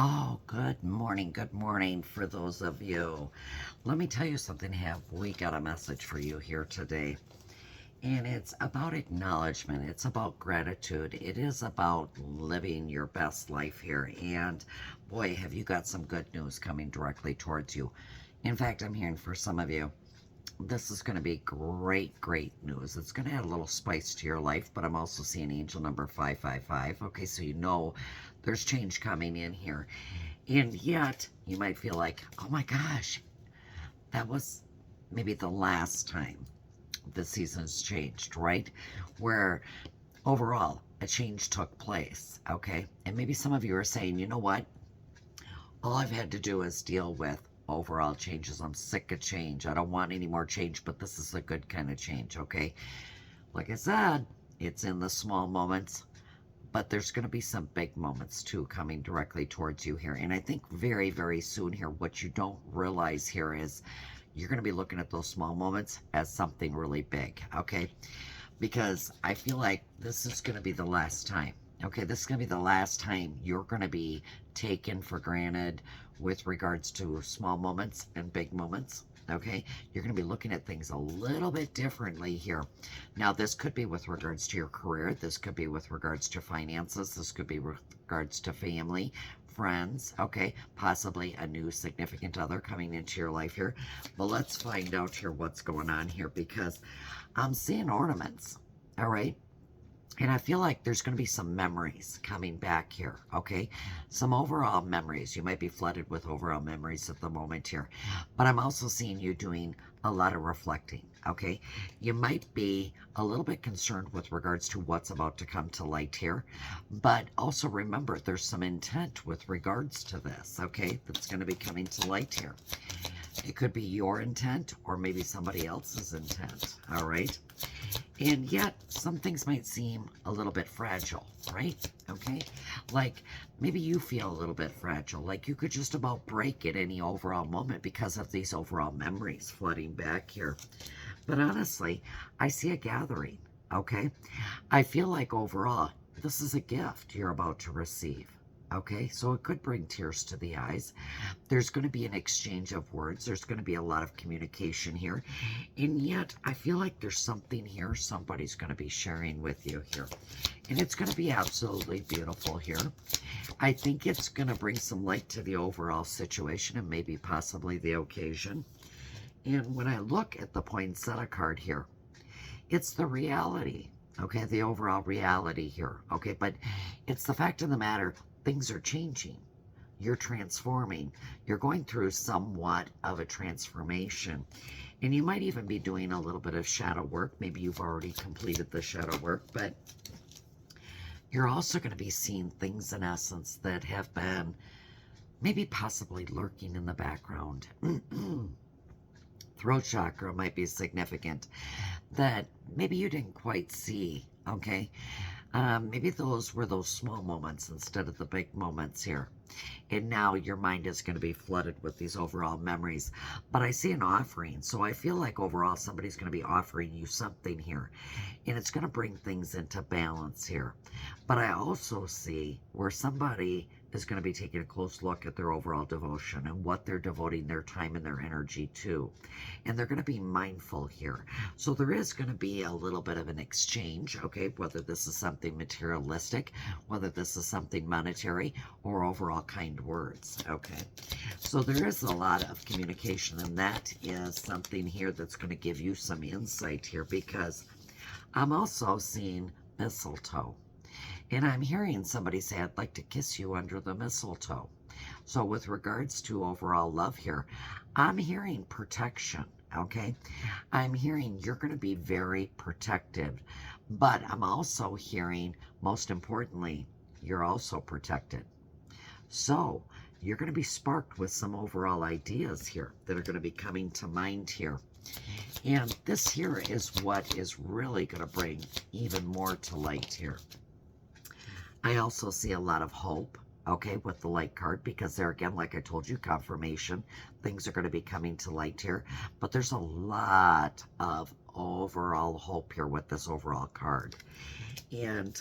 Oh, good morning. Good morning for those of you. Let me tell you something. Have we got a message for you here today? And it's about acknowledgement. It's about gratitude. It is about living your best life here. And boy, have you got some good news coming directly towards you. In fact, I'm hearing for some of you, this is going to be great, great news. It's going to add a little spice to your life, but I'm also seeing angel number 555. Okay, so you know there's change coming in here. And yet, you might feel like, oh my gosh, that was maybe the last time the seasons changed, right? Where overall a change took place, okay? And maybe some of you are saying, you know what? All I've had to do is deal with overall changes. I'm sick of change. I don't want any more change, but this is a good kind of change, okay? Like I said, it's in the small moments, but there's going to be some big moments too coming directly towards you here. And I think very, very soon here, what you don't realize here is you're going to be looking at those small moments as something really big, okay? Because I feel like this is going to be the last time. Okay, this is going to be the last time you're going to be taken for granted with regards to small moments and big moments. Okay, you're going to be looking at things a little bit differently here. Now, this could be with regards to your career, this could be with regards to finances, this could be with regards to family, friends, okay, possibly a new significant other coming into your life here. But let's find out here what's going on here because I'm seeing ornaments, all right? And I feel like there's going to be some memories coming back here, okay? Some overall memories. You might be flooded with overall memories at the moment here. But I'm also seeing you doing a lot of reflecting, okay? You might be a little bit concerned with regards to what's about to come to light here. But also remember, there's some intent with regards to this, okay? That's going to be coming to light here. It could be your intent or maybe somebody else's intent, all right? And yet, some things might seem a little bit fragile, right? Okay? Like, maybe you feel a little bit fragile, like you could just about break at any overall moment because of these overall memories flooding back here. But honestly, I see a gathering, okay? I feel like overall, this is a gift you're about to receive. Okay, so it could bring tears to the eyes. There's going to be an exchange of words. There's going to be a lot of communication here. And yet, I feel like there's something here somebody's going to be sharing with you here. And it's going to be absolutely beautiful here. I think it's going to bring some light to the overall situation and maybe possibly the occasion. And when I look at the poinsettia card here, it's the reality, okay, the overall reality here, okay, but it's the fact of the matter, things are changing. You're transforming. You're going through somewhat of a transformation. And you might even be doing a little bit of shadow work. Maybe you've already completed the shadow work, but you're also going to be seeing things in essence that have been maybe possibly lurking in the background. Throat chakra might be significant that maybe you didn't quite see, okay? Maybe those were those small moments instead of the big moments here. And now your mind is going to be flooded with these overall memories. But I see an offering, so I feel like overall somebody's going to be offering you something here. And it's going to bring things into balance here. But I also see where somebody is going to be taking a close look at their overall devotion and what they're devoting their time and their energy to. And they're going to be mindful here. So there is going to be a little bit of an exchange, okay, whether this is something materialistic, whether this is something monetary, or overall kind words, okay. So there is a lot of communication, and that is something here that's going to give you some insight here, because I'm also seeing mistletoe. And I'm hearing somebody say, I'd like to kiss you under the mistletoe. So with regards to overall love here, I'm hearing protection, okay? I'm hearing you're going to be very protective. But I'm also hearing, most importantly, you're also protected. So you're going to be sparked with some overall ideas here that are going to be coming to mind here. And this here is what is really going to bring even more to light here. I also see a lot of hope, okay, with the light card, because there again, like I told you, confirmation, things are going to be coming to light here. But there's a lot of overall hope here with this overall card. And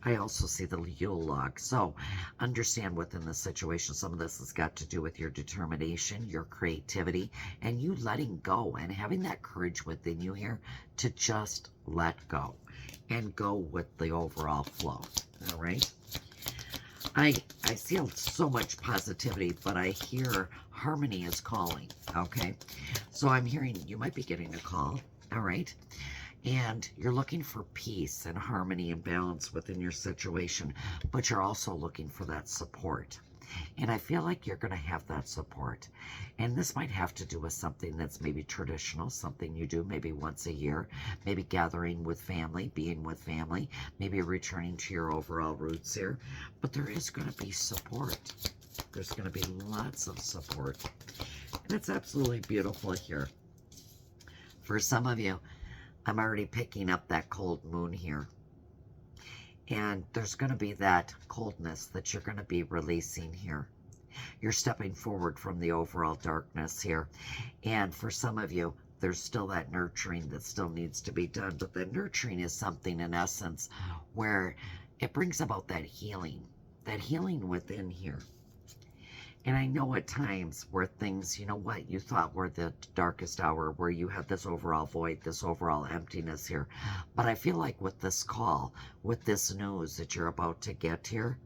I also see the Yule log. So understand within the situation, some of this has got to do with your determination, your creativity, and you letting go and having that courage within you here to just let go and go with the overall flow. All right. I see so much positivity, but I hear harmony is calling. Okay. So I'm hearing you might be getting a call. All right. And you're looking for peace and harmony and balance within your situation, but you're also looking for that support. And I feel like you're going to have that support. And this might have to do with something that's maybe traditional, something you do maybe once a year, maybe gathering with family, being with family, maybe returning to your overall roots here. But there is going to be support. There's going to be lots of support. And it's absolutely beautiful here. For some of you, I'm already picking up that cold moon here. And there's going to be that coldness that you're going to be releasing here. You're stepping forward from the overall darkness here. And for some of you, there's still that nurturing that still needs to be done. But the nurturing is something in essence where it brings about that healing within here. And I know at times where things, you know what, you thought were the darkest hour, where you had this overall void, this overall emptiness here. But I feel like with this call, with this news that you're about to get here,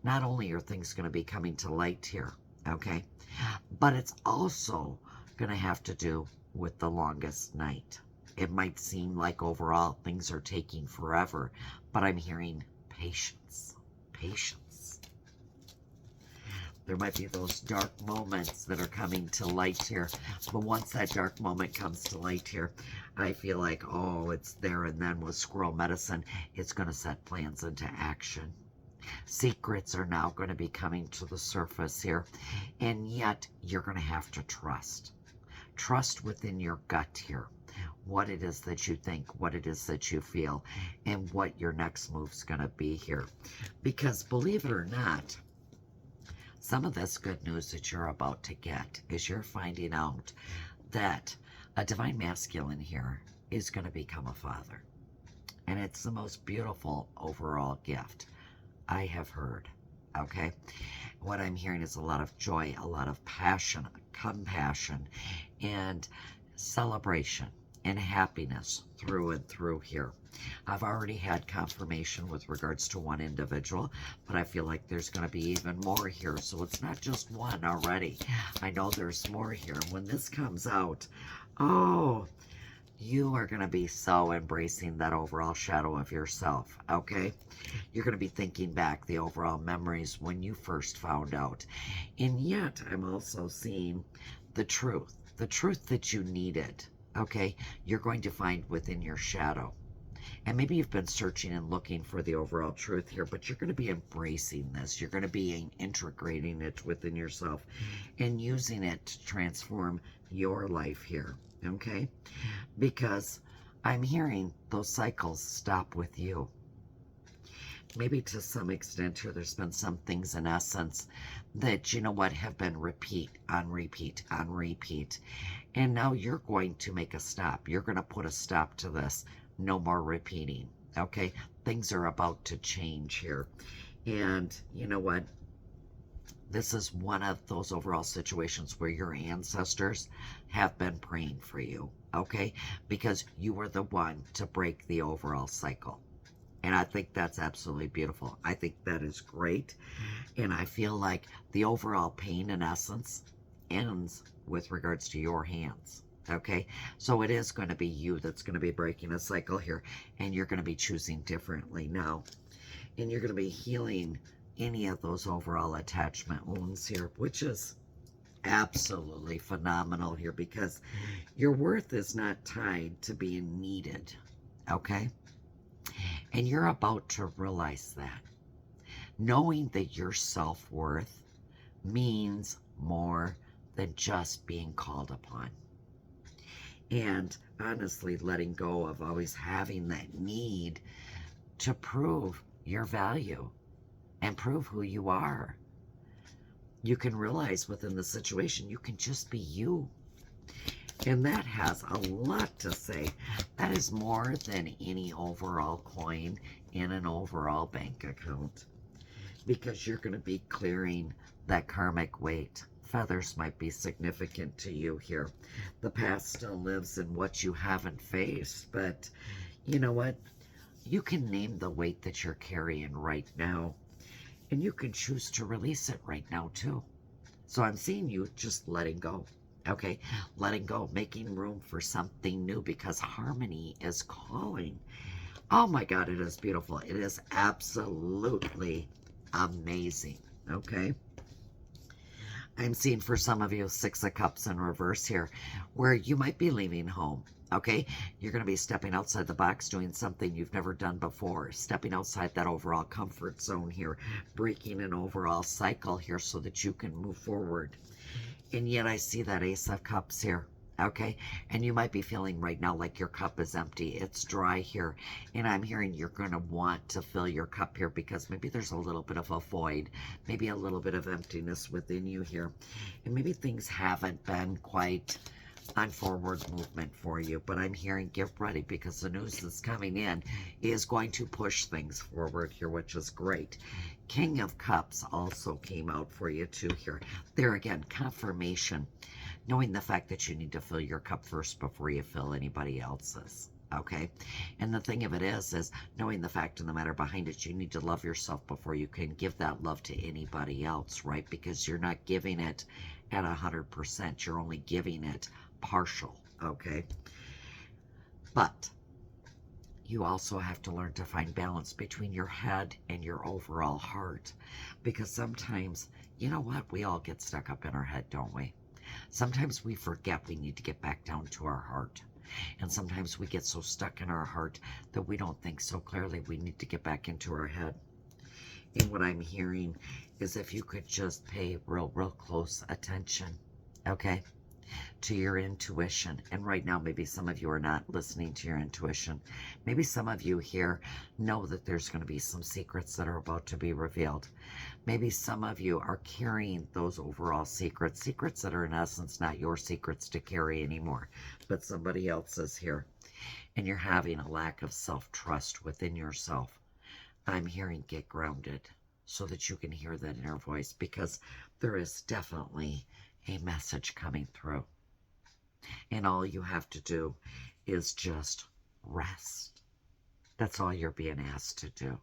not only are things going to be coming to light here, okay, but it's also going to have to do with the longest night. It might seem like overall things are taking forever, but I'm hearing patience, patience. There might be those dark moments that are coming to light here. But once that dark moment comes to light here, I feel like, oh, it's there and then with squirrel medicine, it's going to set plans into action. Secrets are now going to be coming to the surface here. And yet, you're going to have to trust. Trust within your gut here. What it is that you think, what it is that you feel, and what your next move's going to be here. Because believe it or not, some of this good news that you're about to get is you're finding out that a divine masculine here is going to become a father. And it's the most beautiful overall gift I have heard. Okay? What I'm hearing is a lot of joy, a lot of passion, compassion, and celebration and happiness through and through here. I've already had confirmation with regards to one individual, but I feel like there's going to be even more here. So it's not just one already. I know there's more here. When this comes out, oh, you are going to be so embracing that overall shadow of yourself, okay? You're going to be thinking back the overall memories when you first found out. And yet, I'm also seeing the truth that you needed, okay? You're going to find within your shadow. And maybe you've been searching and looking for the overall truth here, but you're going to be embracing this. You're going to be integrating it within yourself and using it to transform your life here, okay? Because I'm hearing those cycles stop with you. Maybe to some extent here, there's been some things in essence that, you know what, have been repeat on repeat on repeat. And now you're going to make a stop. You're going to put a stop to this. No more repeating, okay? Things are about to change here. And you know what? This is one of those overall situations where your ancestors have been praying for you, okay? Because you were the one to break the overall cycle. And I think that's absolutely beautiful. I think that is great. And I feel like the overall pain, in essence, ends with regards to your hands. Okay, so it is going to be you that's going to be breaking a cycle here, and you're going to be choosing differently now, and you're going to be healing any of those overall attachment wounds here, which is absolutely phenomenal here, because your worth is not tied to being needed, okay? And you're about to realize that. Knowing that your self-worth means more than just being called upon. And honestly, letting go of always having that need to prove your value and prove who you are. You can realize within the situation, you can just be you. And that has a lot to say. That is more than any overall coin, in an overall bank account, because you're going to be clearing that karmic weight. Feathers might be significant to you here. The past still lives in what you haven't faced, but you know what? You can name the weight that you're carrying right now, and you can choose to release it right now, too. So I'm seeing you just letting go. Okay, letting go, making room for something new, because harmony is calling. Oh my God, it is beautiful. It is absolutely amazing. Okay. I'm seeing for some of you Six of Cups in reverse here, where you might be leaving home. Okay, you're going to be stepping outside the box, doing something you've never done before, stepping outside that overall comfort zone here, breaking an overall cycle here so that you can move forward. And yet I see that Ace of Cups here. Okay, and you might be feeling right now like your cup is empty. It's dry here, and I'm hearing you're going to want to fill your cup here, because maybe there's a little bit of a void, maybe a little bit of emptiness within you here, and maybe things haven't been quite on forward movement for you. But I'm hearing get ready, because the news that's coming in is going to push things forward here, which is great. King of Cups also came out for you too here. There again, confirmation. Knowing the fact that you need to fill your cup first before you fill anybody else's. Okay. And the thing of it is knowing the fact and the matter behind it, you need to love yourself before you can give that love to anybody else, right? Because you're not giving it at 100%. You're only giving it partial. Okay. But you also have to learn to find balance between your head and your overall heart. Because sometimes, you know what? We all get stuck up in our head, don't we? Sometimes we forget we need to get back down to our heart. And sometimes we get so stuck in our heart that we don't think so clearly. We need to get back into our head. And what I'm hearing is if you could just pay real close attention, okay, to your intuition. And right now, maybe some of you are not listening to your intuition. Maybe some of you here know that there's going to be some secrets that are about to be revealed. Maybe some of you are carrying those overall secrets that are in essence not your secrets to carry anymore, but somebody else's here. And you're having a lack of self-trust within yourself. I'm hearing get grounded so that you can hear that inner voice, because there is definitely a message coming through. And all you have to do is just rest. That's all you're being asked to do,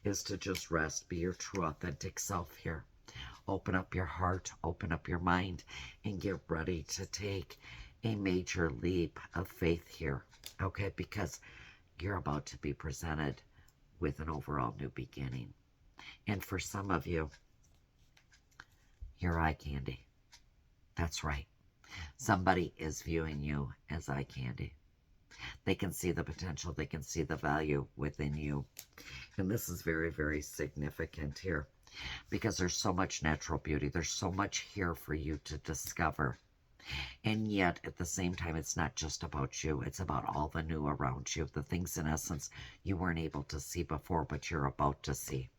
is to just rest. Be your true, authentic self here. Open up your heart, open up your mind, and get ready to take a major leap of faith here, okay? Because you're about to be presented with an overall new beginning. And for some of you, you're eye candy. That's right. Somebody is viewing you as eye candy. They can see the potential. They can see the value within you. And this is very significant here, because there's so much natural beauty. There's so much here for you to discover. And yet, at the same time, it's not just about you. It's about all the new around you. The things, in essence, you weren't able to see before, but you're about to see.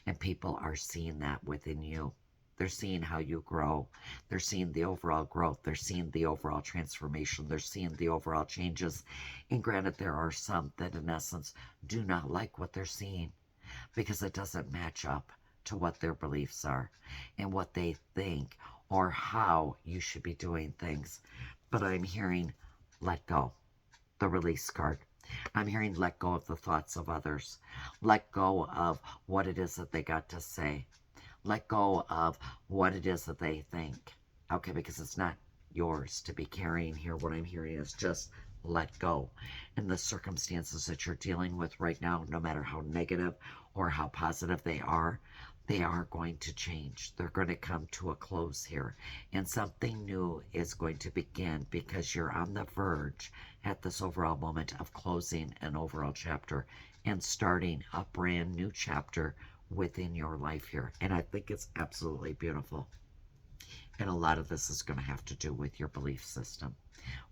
And people are seeing that within you. They're seeing how you grow. They're seeing the overall growth. They're seeing the overall transformation. They're seeing the overall changes. And granted, there are some that, in essence, do not like what they're seeing, because it doesn't match up to what their beliefs are and what they think or how you should be doing things. But I'm hearing let go, the release card. I'm hearing let go of the thoughts of others. Let go of what it is that they got to say. Let go of what it is that they think. Okay, because it's not yours to be carrying here. What I'm hearing is just let go. And the circumstances that you're dealing with right now, no matter how negative or how positive they are going to change. They're going to come to a close here. And something new is going to begin, because you're on the verge at this overall moment of closing an overall chapter and starting a brand new chapter within your life here. And I think it's absolutely beautiful. And a lot of this is going to have to do with your belief system.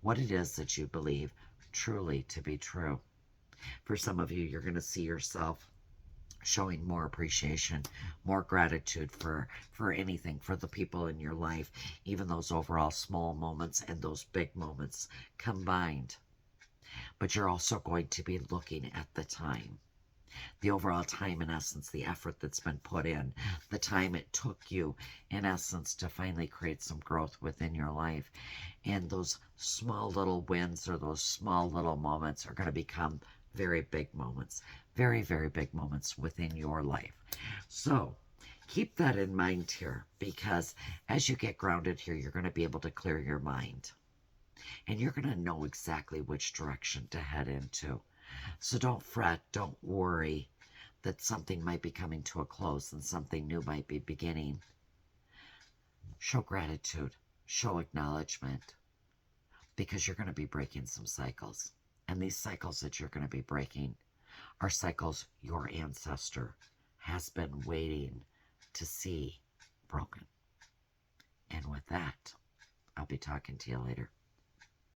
What it is that you believe truly to be true. For some of you, you're going to see yourself showing more appreciation, more gratitude for anything, for the people in your life, even those overall small moments and those big moments combined. But you're also going to be looking at the time. The overall time, in essence, the effort that's been put in, the time it took you, in essence, to finally create some growth within your life. And those small little wins or those small little moments are going to become very big moments, very, very big moments within your life. So keep that in mind here, because as you get grounded here, you're going to be able to clear your mind and you're going to know exactly which direction to head into. So don't fret, don't worry that something might be coming to a close and something new might be beginning. Show gratitude, show acknowledgement, because you're going to be breaking some cycles. And these cycles that you're going to be breaking are cycles your ancestor has been waiting to see broken. And with that, I'll be talking to you later.